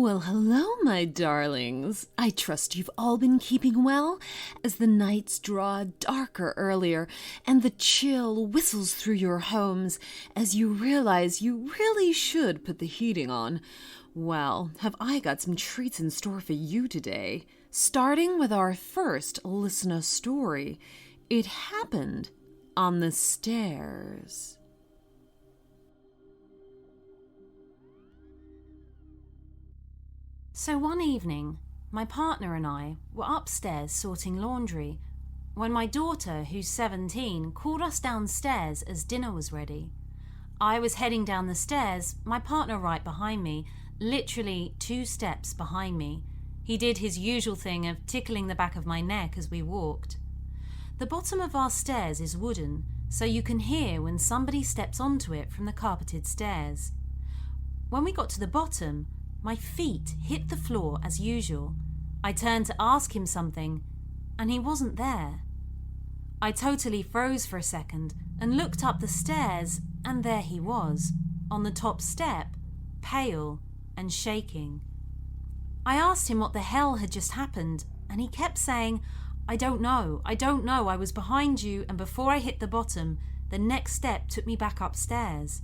Well, hello, my darlings. I trust you've all been keeping well as the nights draw darker earlier and the chill whistles through your homes as you realize you really should put the heating on. Well, have I got some treats in store for you today. Starting with our first listener story. It happened on the stairs. So one evening, my partner and I were upstairs sorting laundry when my daughter, who's 17, called us downstairs as dinner was ready. I was heading down the stairs, my partner right behind me, literally 2 steps behind me. He did his usual thing of tickling the back of my neck as we walked. The bottom of our stairs is wooden, so you can hear when somebody steps onto it from the carpeted stairs. When we got to the bottom, my feet hit the floor as usual. I turned to ask him something, and he wasn't there. I totally froze for a second and looked up the stairs, and there he was, on the top step, pale and shaking. I asked him what the hell had just happened, and he kept saying, I don't know, I was behind you, and before I hit the bottom, the next step took me back upstairs.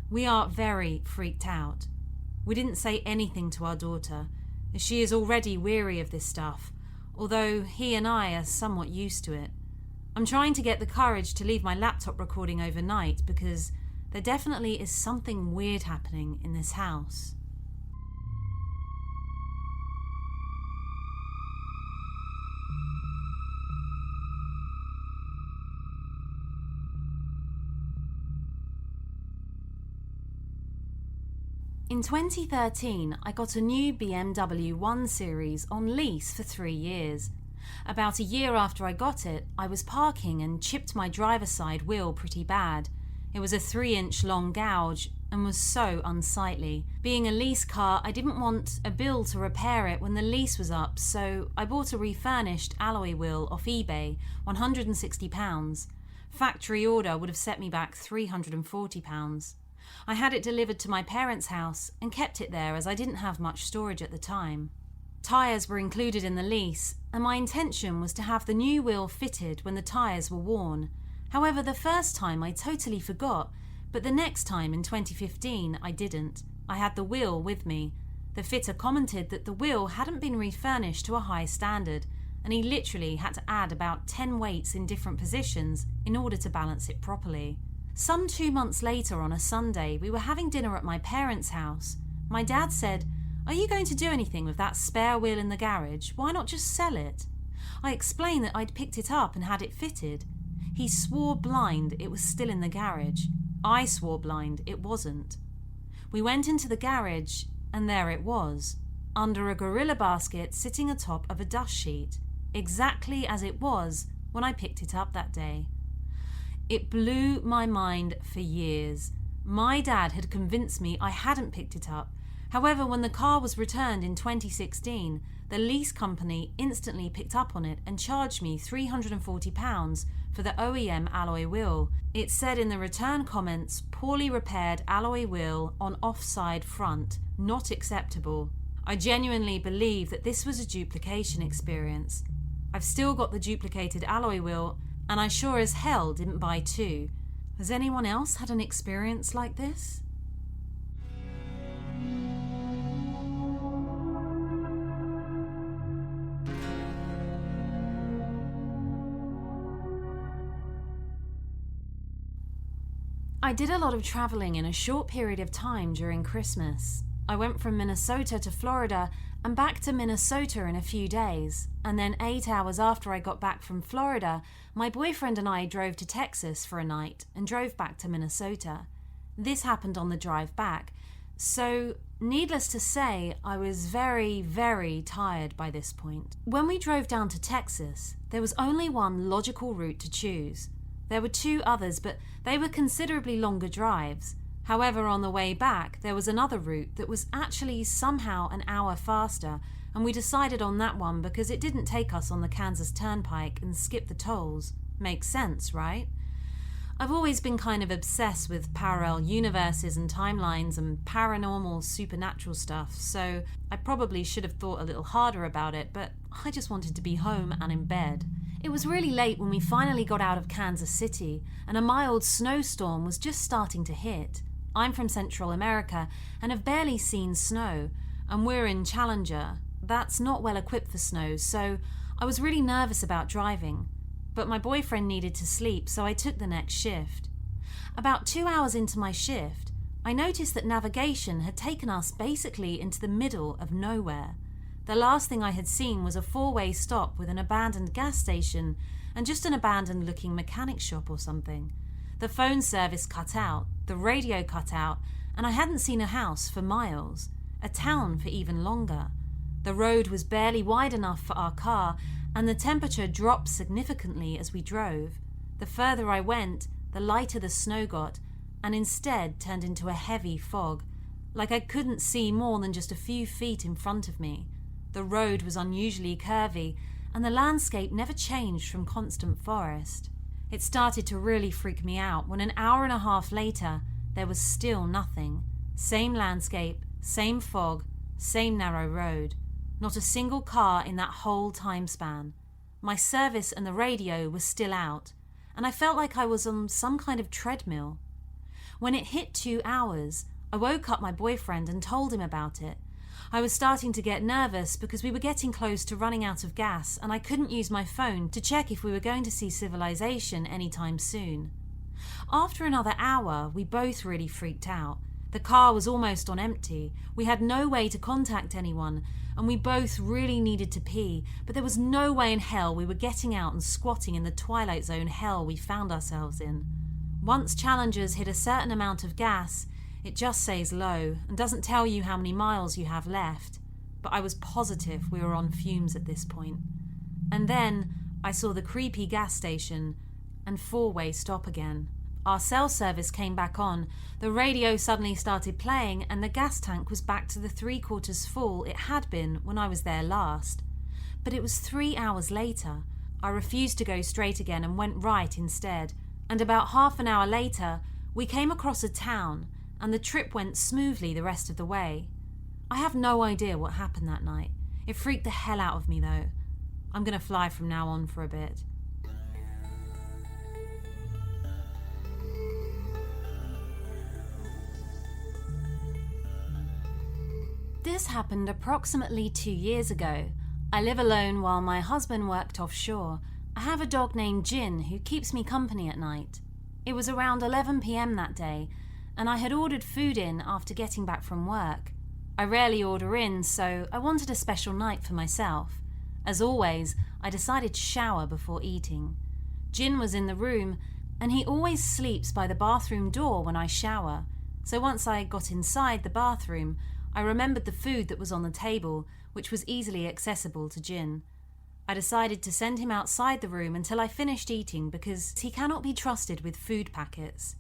We are very freaked out. We didn't say anything to our daughter, as she is already weary of this stuff, although he and I are somewhat used to it. I'm trying to get the courage to leave my laptop recording overnight because there definitely is something weird happening in this house. In 2013, I got a new BMW 1 Series on lease for 3 years. About a year after I got it, I was parking and chipped my driver's side wheel pretty bad. It was a 3-inch long gouge and was so unsightly. Being a lease car, I didn't want a bill to repair it when the lease was up, so I bought a refurbished alloy wheel off eBay, £160. Factory order would have set me back £340. I had it delivered to my parents' house and kept it there as I didn't have much storage at the time. Tyres were included in the lease, and my intention was to have the new wheel fitted when the tyres were worn. However, the first time I totally forgot, but the next time in 2015 I didn't. I had the wheel with me. The fitter commented that the wheel hadn't been refurbished to a high standard, and he literally had to add about 10 weights in different positions in order to balance it properly. Some 2 months later on a Sunday, we were having dinner at my parents' house. My dad said, "Are you going to do anything with that spare wheel in the garage? Why not just sell it?" I explained that I'd picked it up and had it fitted. He swore blind it was still in the garage. I swore blind it wasn't. We went into the garage and there it was, under a gorilla basket sitting atop of a dust sheet, exactly as it was when I picked it up that day. It blew my mind for years. My dad had convinced me I hadn't picked it up. However, when the car was returned in 2016, the lease company instantly picked up on it and charged me £340 for the OEM alloy wheel. It said in the return comments, "Poorly repaired alloy wheel on offside front, not acceptable." I genuinely believe that this was a duplication experience. I've still got the duplicated alloy wheel, and I sure as hell didn't buy 2. Has anyone else had an experience like this? I did a lot of traveling in a short period of time during Christmas. I went from Minnesota to Florida and back to Minnesota in a few days, and then 8 hours after I got back from Florida, my boyfriend and I drove to Texas for a night and drove back to Minnesota. This happened on the drive back, so needless to say, I was very, very tired by this point. When we drove down to Texas, there was only one logical route to choose. There were 2 others, but they were considerably longer drives. However, on the way back, there was another route that was actually somehow an hour faster, and we decided on that one because it didn't take us on the Kansas Turnpike and skip the tolls. Makes sense, right? I've always been kind of obsessed with parallel universes and timelines and paranormal, supernatural stuff, so I probably should have thought a little harder about it, but I just wanted to be home and in bed. It was really late when we finally got out of Kansas City, and a mild snowstorm was just starting to hit. I'm from Central America and have barely seen snow, and we're in Challenger. That's not well equipped for snow, so I was really nervous about driving. But my boyfriend needed to sleep, so I took the next shift. About 2 hours into my shift, I noticed that navigation had taken us basically into the middle of nowhere. The last thing I had seen was a 4-way stop with an abandoned gas station and just an abandoned-looking mechanic shop or something. The phone service cut out, the radio cut out, and I hadn't seen a house for miles, a town for even longer. The road was barely wide enough for our car, and the temperature dropped significantly as we drove. The further I went, the lighter the snow got, and instead turned into a heavy fog, like I couldn't see more than just a few feet in front of me. The road was unusually curvy, and the landscape never changed from constant forest. It started to really freak me out when an hour and a half later, there was still nothing. Same landscape, same fog, same narrow road. Not a single car in that whole time span. My service and the radio was still out, and I felt like I was on some kind of treadmill. When it hit 2 hours, I woke up my boyfriend and told him about it. I was starting to get nervous because we were getting close to running out of gas, and I couldn't use my phone to check if we were going to see civilization anytime soon. After another hour, we both really freaked out. The car was almost on empty. We had no way to contact anyone, and we both really needed to pee, but there was no way in hell we were getting out and squatting in the Twilight Zone hell we found ourselves in. Once Challengers hit a certain amount of gas, it just says low and doesn't tell you how many miles you have left. But I was positive we were on fumes at this point. And then I saw the creepy gas station and 4-way stop again. Our cell service came back on, the radio suddenly started playing, and the gas tank was back to the 3/4 full it had been when I was there last. But it was 3 hours later. I refused to go straight again and went right instead, and about half an hour later, we came across a town, and the trip went smoothly the rest of the way. I have no idea what happened that night. It freaked the hell out of me though. I'm going to fly from now on for a bit. This happened approximately 2 years ago. I live alone while my husband worked offshore. I have a dog named Jin who keeps me company at night. It was around 11 p.m. that day, and I had ordered food in after getting back from work. I rarely order in, so I wanted a special night for myself. As always, I decided to shower before eating. Jin was in the room, and he always sleeps by the bathroom door when I shower, so once I got inside the bathroom, I remembered the food that was on the table, which was easily accessible to Jin. I decided to send him outside the room until I finished eating because he cannot be trusted with food packets.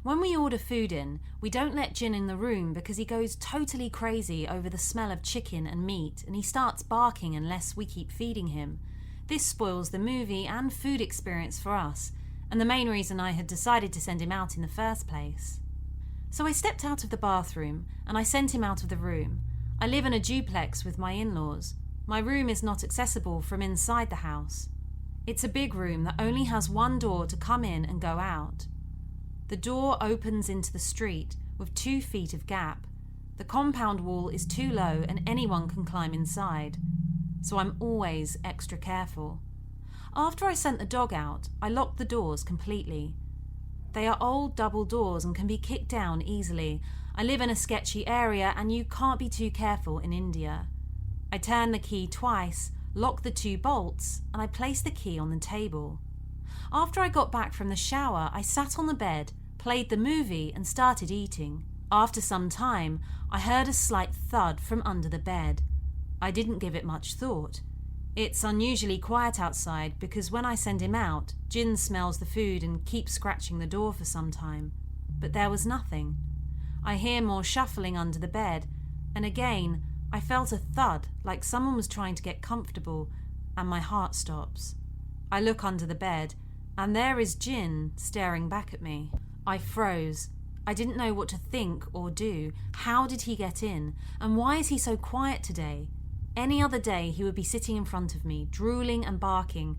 When we order food in, we don't let Jin in the room because he goes totally crazy over the smell of chicken and meat, and he starts barking unless we keep feeding him. This spoils the movie and food experience for us, and the main reason I had decided to send him out in the first place. So I stepped out of the bathroom and I sent him out of the room. I live in a duplex with my in-laws. My room is not accessible from inside the house. It's a big room that only has one door to come in and go out. The door opens into the street with 2 feet of gap. The compound wall is too low and anyone can climb inside, so I'm always extra careful. After I sent the dog out, I locked the doors completely. They are old double doors and can be kicked down easily. I live in a sketchy area and you can't be too careful in India. I turned the key twice, locked the 2 bolts, and I placed the key on the table. After I got back from the shower, I sat on the bed, played the movie, and started eating. After some time, I heard a slight thud from under the bed. I didn't give it much thought. It's unusually quiet outside because when I send him out, Jin smells the food and keeps scratching the door for some time. But there was nothing. I hear more shuffling under the bed, and again, I felt a thud like someone was trying to get comfortable, and my heart stops. I look under the bed, And there is Jin staring back at me. I froze. I didn't know what to think or do. How did he get in? And why is he so quiet today? Any other day he would be sitting in front of me, drooling and barking.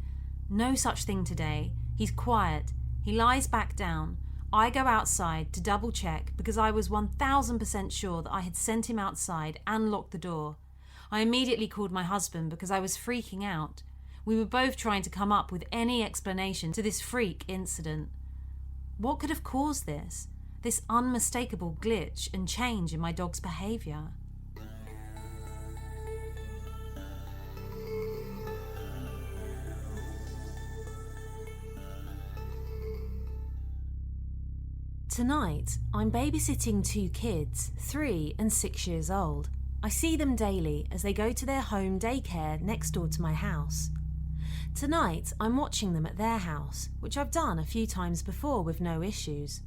No such thing today. He's quiet. He lies back down. I go outside to double check because I was 1000% sure that I had sent him outside and locked the door. I immediately called my husband because I was freaking out. We were both trying to come up with any explanation to this freak incident. What could have caused this? This unmistakable glitch and change in my dog's behaviour? Tonight, I'm babysitting 2 kids, 3 and 6 years old. I see them daily as they go to their home daycare next door to my house. Tonight, I'm watching them at their house, which I've done a few times before with no issues.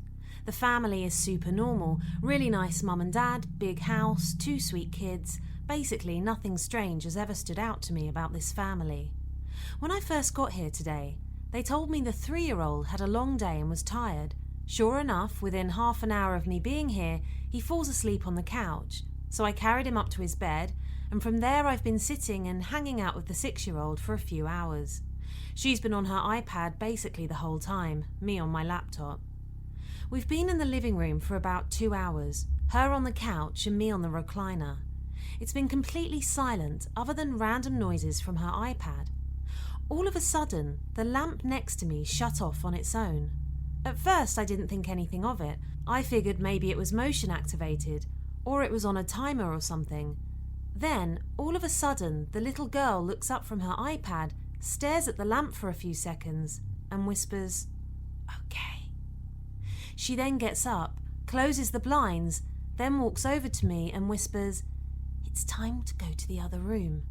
The family is super normal, really nice mum and dad, big house, 2 sweet kids. Basically, nothing strange has ever stood out to me about this family. When I first got here today, they told me the 3-year-old had a long day and was tired. Sure enough, within half an hour of me being here, he falls asleep on the couch. So I carried him up to his bed, and from there I've been sitting and hanging out with the 6-year-old for a few hours. She's been on her iPad basically the whole time, me on my laptop. We've been in the living room for about 2 hours, her on the couch and me on the recliner. It's been completely silent other than random noises from her iPad. All of a sudden, the lamp next to me shut off on its own. At first I didn't think anything of it. I figured maybe it was motion activated, or it was on a timer or something. Then, all of a sudden, the little girl looks up from her iPad, stares at the lamp for a few seconds, and whispers, "Okay." She then gets up, closes the blinds, then walks over to me and whispers, "It's time to go to the other room."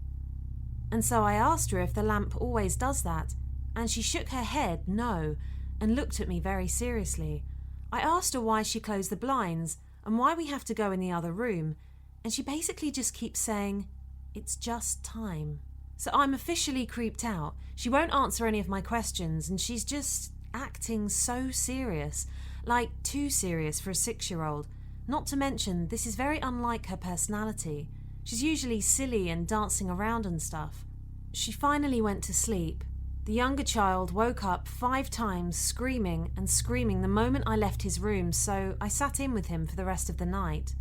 And so I asked her if the lamp always does that, and she shook her head no, and looked at me very seriously. I asked her why she closed the blinds and why we have to go in the other room, and she basically just keeps saying, "It's just time." So I'm officially creeped out. She won't answer any of my questions, and she's just acting so serious, like too serious for a 6-year-old. Not to mention, this is very unlike her personality. She's usually silly and dancing around and stuff. She finally went to sleep. The younger child woke up 5 times screaming and screaming the moment I left his room, so I sat in with him for the rest of the night.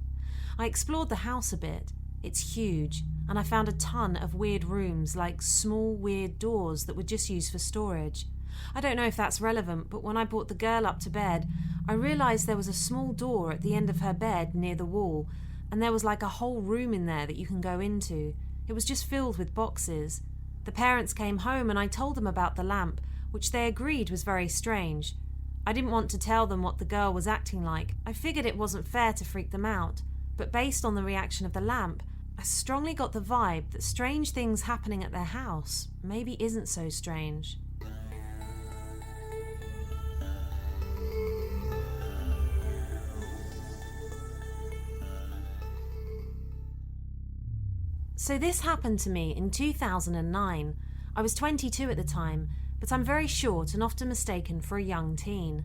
I explored the house a bit. It's huge, and I found a ton of weird rooms, like small weird doors that were just used for storage. I don't know if that's relevant, but when I brought the girl up to bed, I realised there was a small door at the end of her bed near the wall, and there was like a whole room in there that you can go into. It was just filled with boxes. The parents came home and I told them about the lamp, which they agreed was very strange. I didn't want to tell them what the girl was acting like. I figured it wasn't fair to freak them out, but based on the reaction of the lamp, I strongly got the vibe that strange things happening at their house maybe isn't so strange. So this happened to me in 2009. I was 22 at the time, but I'm very short and often mistaken for a young teen.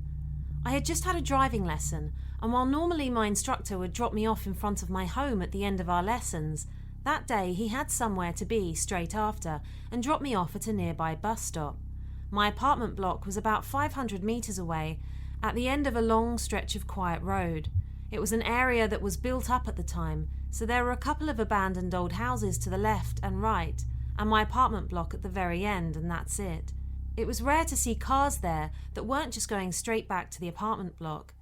I had just had a driving lesson, and while normally my instructor would drop me off in front of my home at the end of our lessons, that day he had somewhere to be straight after and dropped me off at a nearby bus stop. My apartment block was about 500 metres away, at the end of a long stretch of quiet road. It was an area that was built up at the time, so there were a couple of abandoned old houses to the left and right, and my apartment block at the very end, and that's it. It was rare to see cars there that weren't just going straight back to the apartment block,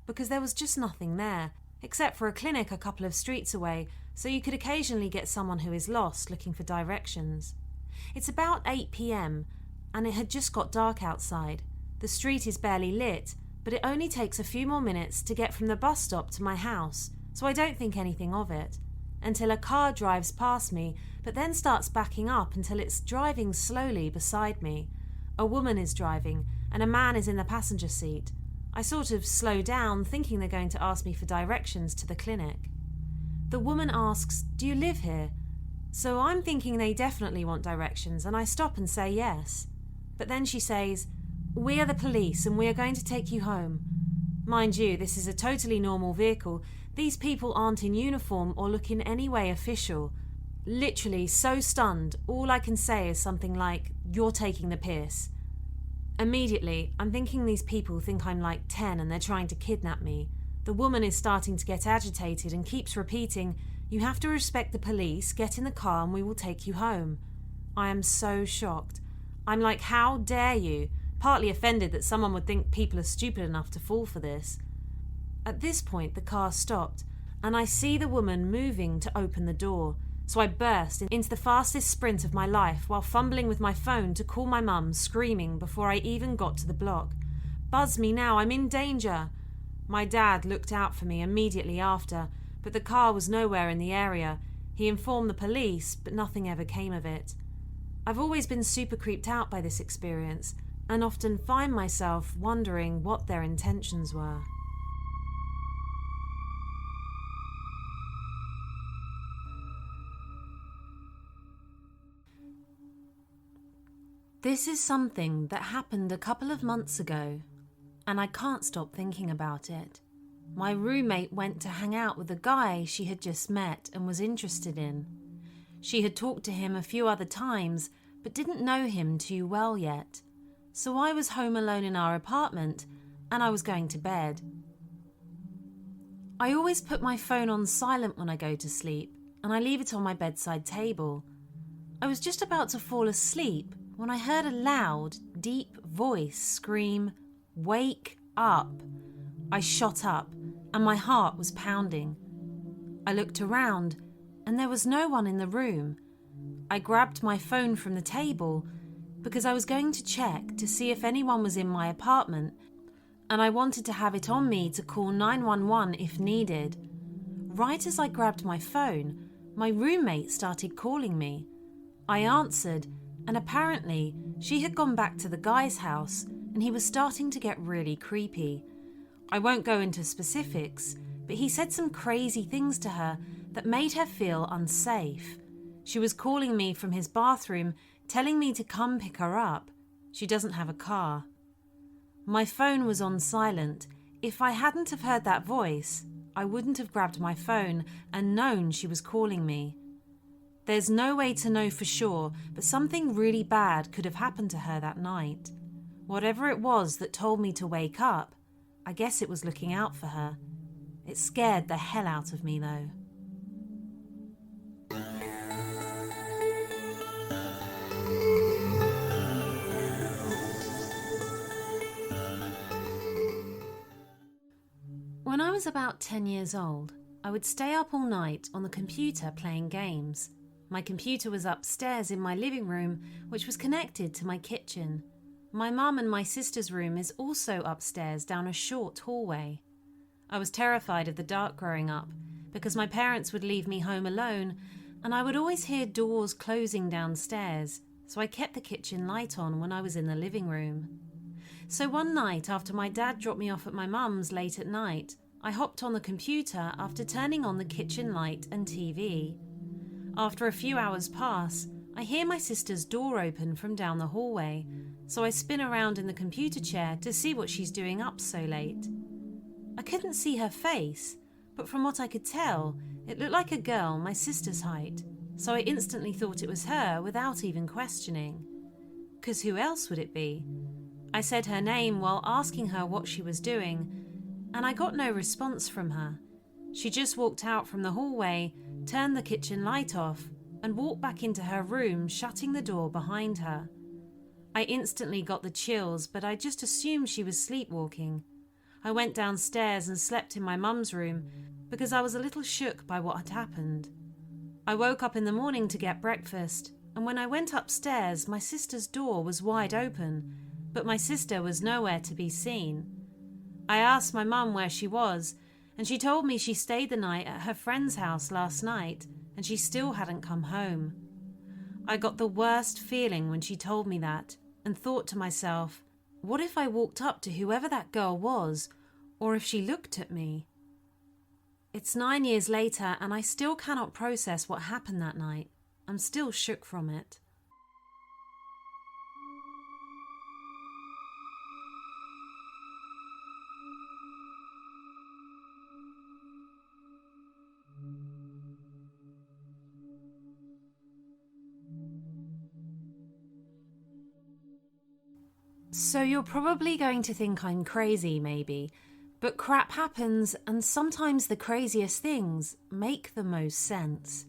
because there was just nothing there, except for a clinic a couple of streets away, so you could occasionally get someone who is lost looking for directions. It's about 8 p.m, and it had just got dark outside. The street is barely lit, but it only takes a few more minutes to get from the bus stop to my house, so I don't think anything of it, until a car drives past me, but then starts backing up until it's driving slowly beside me. A woman is driving, and a man is in the passenger seat. I sort of slow down, thinking they're going to ask me for directions to the clinic. The woman asks, "Do you live here?" So I'm thinking they definitely want directions, and I stop and say yes. But then she says, "We are the police and we are going to take you home." Mind you, this is a totally normal vehicle. These people aren't in uniform or look in any way official. Literally so stunned, all I can say is something like, "You're taking the piss." Immediately, I'm thinking these people think I'm like 10 and they're trying to kidnap me. The woman is starting to get agitated and keeps repeating, "You have to respect the police, get in the car and we will take you home." I am so shocked. I'm like, how dare you? Partly offended that someone would think people are stupid enough to fall for this. At this point, the car stopped, and I see the woman moving to open the door, so I burst into the fastest sprint of my life while fumbling with my phone to call my mum, screaming before I even got to the block. "Buzz me now, I'm in danger!" My dad looked out for me immediately after, but the car was nowhere in the area. He informed the police, but nothing ever came of it. I've always been super creeped out by this experience, and often find myself wondering what their intentions were. This is something that happened a couple of months ago, and I can't stop thinking about it. My roommate went to hang out with a guy she had just met and was interested in. She had talked to him a few other times, but didn't know him too well yet. So I was home alone in our apartment, and I was going to bed. I always put my phone on silent when I go to sleep, and I leave it on my bedside table. I was just about to fall asleep when I heard a loud, deep voice scream, "Wake up!" I shot up, and my heart was pounding. I looked around, and there was no one in the room. I grabbed my phone from the table because I was going to check to see if anyone was in my apartment, and I wanted to have it on me to call 911 if needed. Right as I grabbed my phone, my roommate started calling me. I answered, and apparently she had gone back to the guy's house and he was starting to get really creepy. I won't go into specifics, but he said some crazy things to her that made her feel unsafe. She was calling me from his bathroom, telling me to come pick her up. She doesn't have a car. My phone was on silent. If I hadn't have heard that voice, I wouldn't have grabbed my phone and known she was calling me. There's no way to know for sure, but something really bad could have happened to her that night. Whatever it was that told me to wake up, I guess it was looking out for her. It scared the hell out of me though. When I was about 10 years old, I would stay up all night on the computer playing games. My computer was upstairs in my living room, which was connected to my kitchen. My mum and my sister's room is also upstairs down a short hallway. I was terrified of the dark growing up because my parents would leave me home alone and I would always hear doors closing downstairs, so I kept the kitchen light on when I was in the living room. So one night after my dad dropped me off at my mum's late at night, I hopped on the computer after turning on the kitchen light and TV. After a few hours pass, I hear my sister's door open from down the hallway, so I spin around in the computer chair to see what she's doing up so late. I couldn't see her face, but from what I could tell, it looked like a girl my sister's height, so I instantly thought it was her without even questioning. 'Cause who else would it be? I said her name while asking her what she was doing, and I got no response from her. She just walked out from the hallway, turned the kitchen light off, and walked back into her room, shutting the door behind her. I instantly got the chills, but I just assumed she was sleepwalking. I went downstairs and slept in my mum's room because I was a little shook by what had happened. I woke up in the morning to get breakfast, and when I went upstairs, my sister's door was wide open, but my sister was nowhere to be seen. I asked my mum where she was, and she told me she stayed the night at her friend's house last night, and she still hadn't come home. I got the worst feeling when she told me that, and thought to myself, what if I walked up to whoever that girl was, or if she looked at me? It's 9 years later, and I still cannot process what happened that night. I'm still shook from it. So you're probably going to think I'm crazy, maybe, but crap happens, and sometimes the craziest things make the most sense.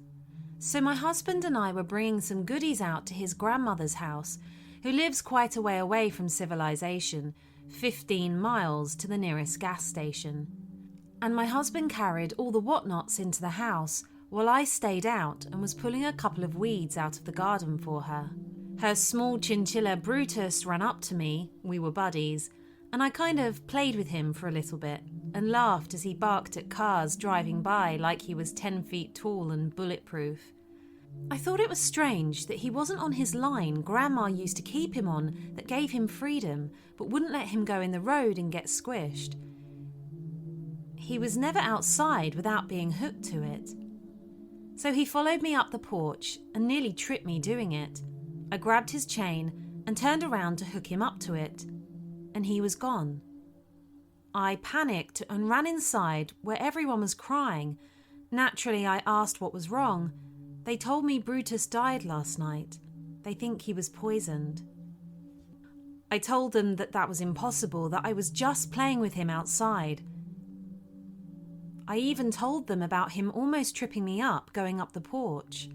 So my husband and I were bringing some goodies out to his grandmother's house, who lives quite a way away from civilization, 15 miles to the nearest gas station. And my husband carried all the whatnots into the house, while I stayed out and was pulling a couple of weeds out of the garden for her. Her small chinchilla Brutus ran up to me, we were buddies, and I kind of played with him for a little bit and laughed as he barked at cars driving by like he was 10 feet tall and bulletproof. I thought it was strange that he wasn't on his line Grandma used to keep him on that gave him freedom but wouldn't let him go in the road and get squished. He was never outside without being hooked to it. So he followed me up the porch and nearly tripped me doing it. I grabbed his chain and turned around to hook him up to it, and he was gone. I panicked and ran inside where everyone was crying. Naturally, I asked what was wrong. They told me Brutus died last night. They think he was poisoned. I told them that was impossible, that I was just playing with him outside. I even told them about him almost tripping me up going up the porch.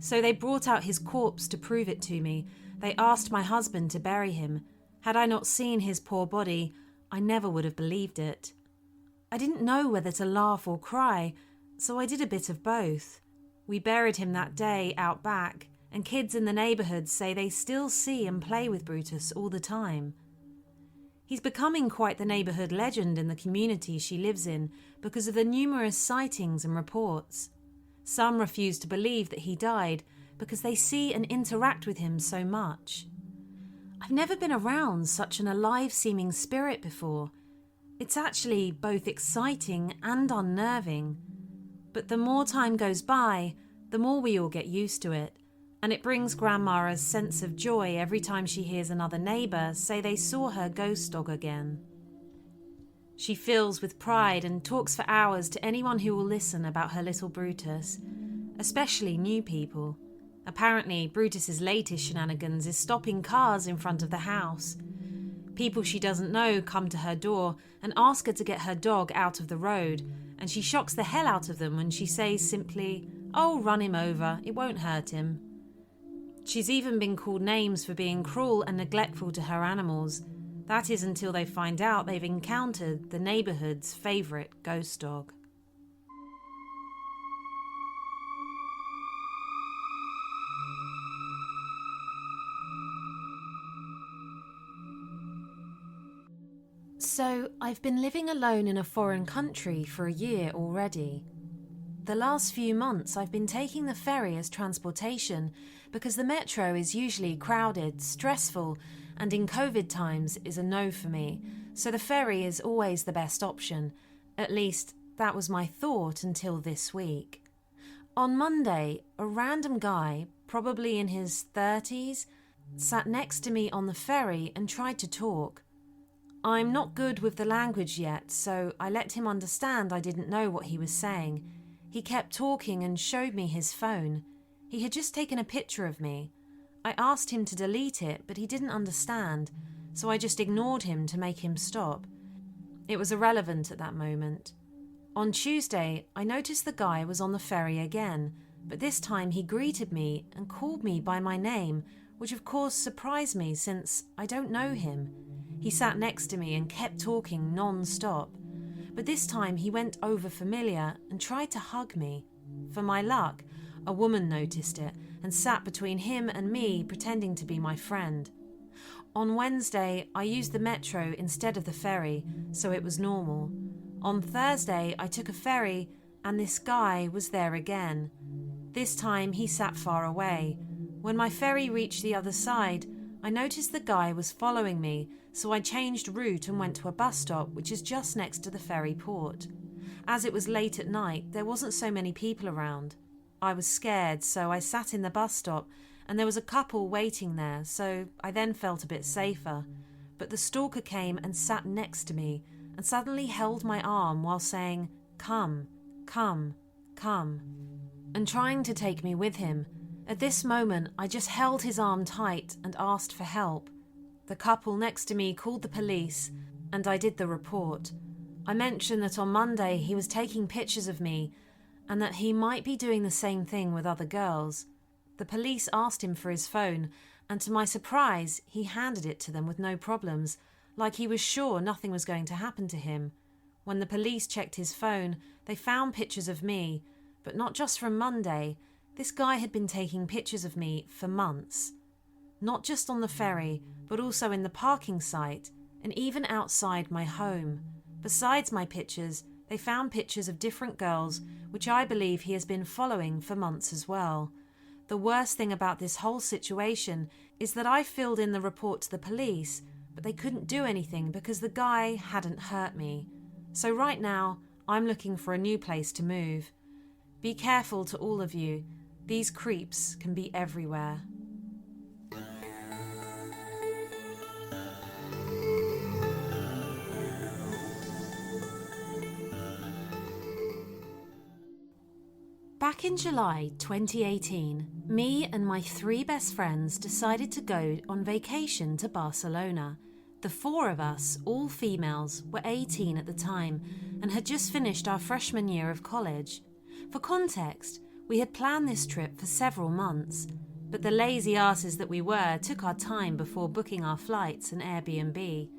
So they brought out his corpse to prove it to me. They asked my husband to bury him. Had I not seen his poor body, I never would have believed it. I didn't know whether to laugh or cry, so I did a bit of both. We buried him that day out back, and kids in the neighbourhood say they still see and play with Brutus all the time. He's becoming quite the neighbourhood legend in the community she lives in because of the numerous sightings and reports. Some refuse to believe that he died because they see and interact with him so much. I've never been around such an alive-seeming spirit before. It's actually both exciting and unnerving. But the more time goes by, the more we all get used to it, and it brings Grandma a sense of joy every time she hears another neighbour say they saw her ghost dog again. She fills with pride and talks for hours to anyone who will listen about her little Brutus, especially new people. Apparently, Brutus's latest shenanigans is stopping cars in front of the house. People she doesn't know come to her door and ask her to get her dog out of the road, and she shocks the hell out of them when she says simply, "Oh, run him over, it won't hurt him." She's even been called names for being cruel and neglectful to her animals. That is until they find out they've encountered the neighbourhood's favourite ghost dog. So, I've been living alone in a foreign country for a year already. The last few months I've been taking the ferry as transportation because the metro is usually crowded, stressful, and in COVID times is a no for me, so the ferry is always the best option. At least, that was my thought until this week. On Monday, a random guy, probably in his 30s, sat next to me on the ferry and tried to talk. I'm not good with the language yet, so I let him understand I didn't know what he was saying. He kept talking and showed me his phone. He had just taken a picture of me. I asked him to delete it, but he didn't understand, so I just ignored him to make him stop. It was irrelevant at that moment. On Tuesday, I noticed the guy was on the ferry again, but this time he greeted me and called me by my name, which of course surprised me since I don't know him. He sat next to me and kept talking non-stop, but this time he went over familiar and tried to hug me. For my luck, a woman noticed it and sat between him and me, pretending to be my friend. On Wednesday, I used the metro instead of the ferry, so it was normal. On Thursday, I took a ferry and this guy was there again. This time he sat far away. When my ferry reached the other side, I noticed the guy was following me, so I changed route and went to a bus stop which is just next to the ferry port. As it was late at night, there wasn't so many people around. I was scared, so I sat in the bus stop and there was a couple waiting there, so I then felt a bit safer. But the stalker came and sat next to me and suddenly held my arm while saying, "Come, come, come," and trying to take me with him. At this moment, I just held his arm tight and asked for help. The couple next to me called the police, and I did the report. I mentioned that on Monday he was taking pictures of me, and that he might be doing the same thing with other girls. The police asked him for his phone, and to my surprise, he handed it to them with no problems, like he was sure nothing was going to happen to him. When the police checked his phone, they found pictures of me, but not just from Monday. This guy had been taking pictures of me for months. Not just on the ferry, but also in the parking site, and even outside my home. Besides my pictures, they found pictures of different girls, which I believe he has been following for months as well. The worst thing about this whole situation is that I filled in the report to the police, but they couldn't do anything because the guy hadn't hurt me. So right now, I'm looking for a new place to move. Be careful to all of you. These creeps can be everywhere. Back in July 2018, me and my 3 best friends decided to go on vacation to Barcelona. The 4 of us, all females, were 18 at the time and had just finished our freshman year of college. For context, we had planned this trip for several months, but the lazy asses that we were took our time before booking our flights and Airbnb.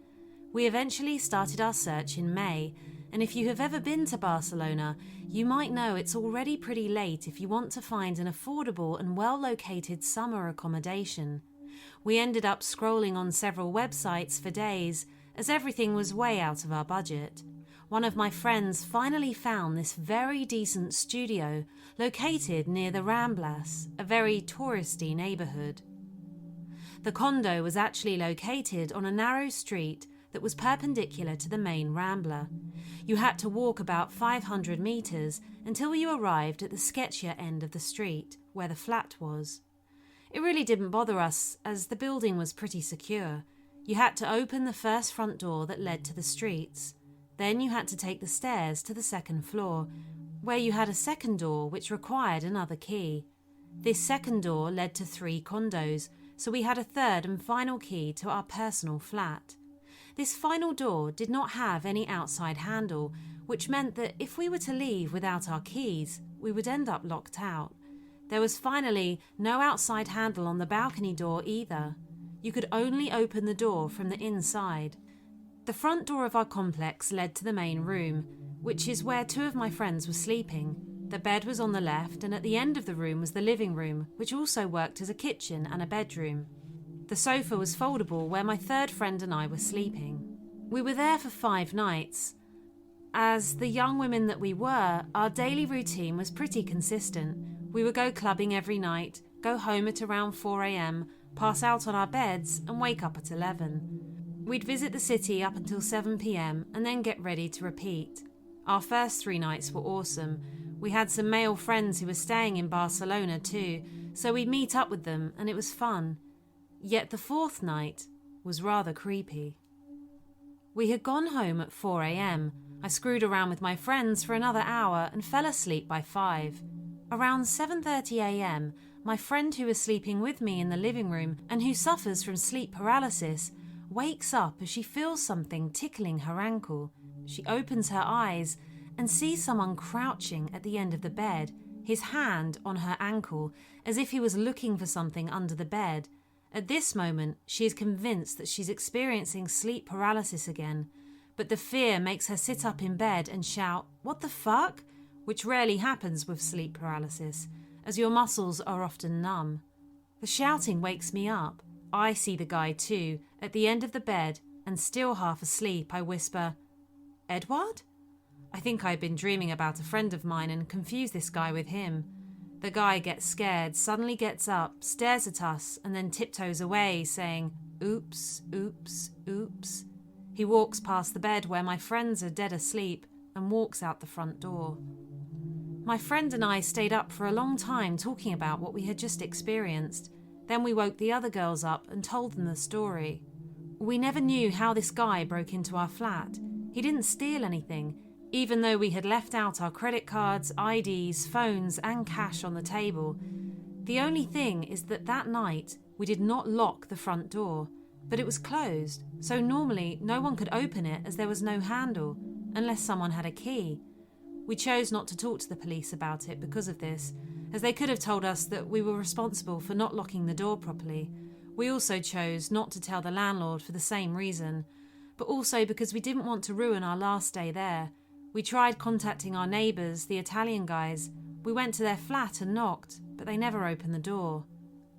We eventually started our search in May, and if you have ever been to Barcelona, you might know it's already pretty late if you want to find an affordable and well-located summer accommodation. We ended up scrolling on several websites for days, as everything was way out of our budget. One of my friends finally found this very decent studio located near the Ramblas, a very touristy neighbourhood. The condo was actually located on a narrow street that was perpendicular to the main Rambla. You had to walk about 500 metres until you arrived at the sketchier end of the street, where the flat was. It really didn't bother us, as the building was pretty secure. You had to open the first front door that led to the streets. Then you had to take the stairs to the second floor, where you had a second door which required another key. This second door led to 3 condos, so we had a third and final key to our personal flat. This final door did not have any outside handle, which meant that if we were to leave without our keys, we would end up locked out. There was finally no outside handle on the balcony door either. You could only open the door from the inside. The front door of our complex led to the main room, which is where 2 of my friends were sleeping. The bed was on the left, and at the end of the room was the living room, which also worked as a kitchen and a bedroom. The sofa was foldable where my third friend and I were sleeping. We were there for 5 nights. As the young women that we were, our daily routine was pretty consistent. We would go clubbing every night, go home at around 4 a.m, pass out on our beds and wake up at 11. We'd visit the city up until 7 p.m. and then get ready to repeat. Our first 3 nights were awesome. We had some male friends who were staying in Barcelona too, so we'd meet up with them and it was fun. Yet the 4th night was rather creepy. We had gone home at 4 a.m. I screwed around with my friends for another hour and fell asleep by 5. Around 7:30 a.m, my friend who was sleeping with me in the living room and who suffers from sleep paralysis wakes up as she feels something tickling her ankle. She opens her eyes and sees someone crouching at the end of the bed, his hand on her ankle, as if he was looking for something under the bed. At this moment, she is convinced that she's experiencing sleep paralysis again, but the fear makes her sit up in bed and shout, "What the fuck?" which rarely happens with sleep paralysis, as your muscles are often numb. The shouting wakes me up. I see the guy too, at the end of the bed, and still half asleep, I whisper, "Edward?" I think I'd been dreaming about a friend of mine and confused this guy with him. The guy gets scared, suddenly gets up, stares at us, and then tiptoes away, saying, "Oops, oops, oops." He walks past the bed where my friends are dead asleep and walks out the front door. My friend and I stayed up for a long time talking about what we had just experienced. Then we woke the other girls up and told them the story. We never knew how this guy broke into our flat. He didn't steal anything, even though we had left out our credit cards, IDs, phones and cash on the table. The only thing is that night we did not lock the front door. but it was closed, so normally no one could open it as there was no handle, unless someone had a key. We chose not to talk to the police about it because of this, as they could have told us that we were responsible for not locking the door properly. We also chose not to tell the landlord for the same reason, but also because we didn't want to ruin our last day there. We tried contacting our neighbours, the Italian guys. We went to their flat and knocked, but they never opened the door.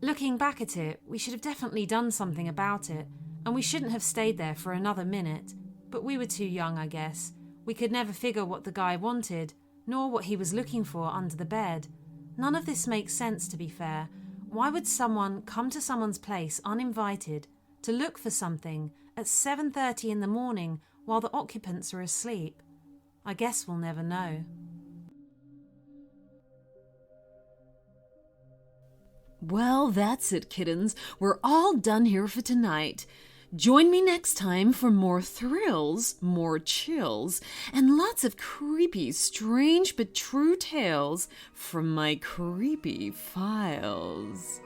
Looking back at it, we should have definitely done something about it, and we shouldn't have stayed there for another minute. But we were too young, I guess. We could never figure what the guy wanted, nor what he was looking for under the bed. None of this makes sense, to be fair. Why would someone come to someone's place uninvited to look for something at 7:30 in the morning while the occupants are asleep? I guess we'll never know. Well, that's it, kittens. We're all done here for tonight. Join me next time for more thrills, more chills, and lots of creepy, strange but true tales from my creepy files.